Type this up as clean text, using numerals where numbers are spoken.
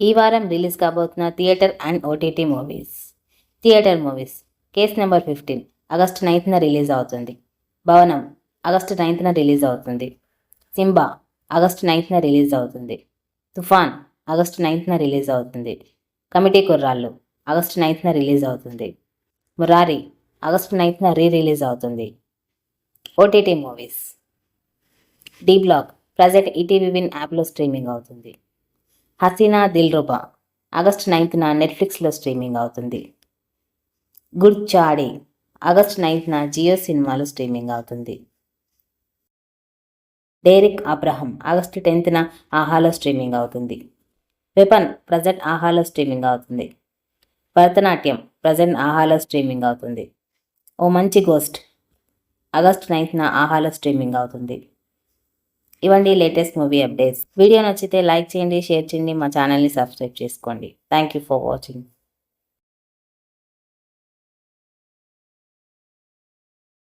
ఈ వారం రిలీజ్ కాబోతున్న theatre and OTT movies. Theatre movies. Case number 15 August 9న రిలీజ్ అవుతుంది. భవనం ఆగస్టు 9న రిలీజ్ అవుతుంది. సింబా ఆగస్టు 9న రిలీజ్ అవుతుంది. తుఫాన్ ఆగస్టు 9న రిలీజ్ అవుతుంది. కమిటీ కుర్రాళ్ళు ఆగస్టు 9న రిలీజ్ అవుతుంది. మురారి ఆగస్టు 9న రిలీజ్ అవుతుంది. OTT movies. D block present ETV win యాప్లో స్ట్రీమింగ్ అవుతుంది. హసీనా దిల్రుబా ఆగస్టు 9న నెట్ఫ్లిక్స్లో స్ట్రీమింగ్ అవుతుంది. గుడ్ చాడి ఆగస్టు 9న జియో సినిమాలో స్ట్రీమింగ్ అవుతుంది. డెరిక్ అబ్రహం ఆగస్టు 10న ఆహాలో స్ట్రీమింగ్ అవుతుంది. వెపన్ ప్రజెంట్ ఆహాలో స్ట్రీమింగ్ అవుతుంది. భరతనాట్యం ప్రజెంట్ ఆహాలో స్ట్రీమింగ్ అవుతుంది. ఓ మంచి గోస్ట్ ఆగస్టు 9న ఆహాలో స్ట్రీమింగ్ అవుతుంది. ఇవ్వండి లేటెస్ట్ మూవీ అప్డేట్స్. వీడియో నచ్చితే లైక్ చేయండి, షేర్ చేయండి, మా ఛానల్ని సబ్స్క్రైబ్ చేసుకోండి. Thank you for watching.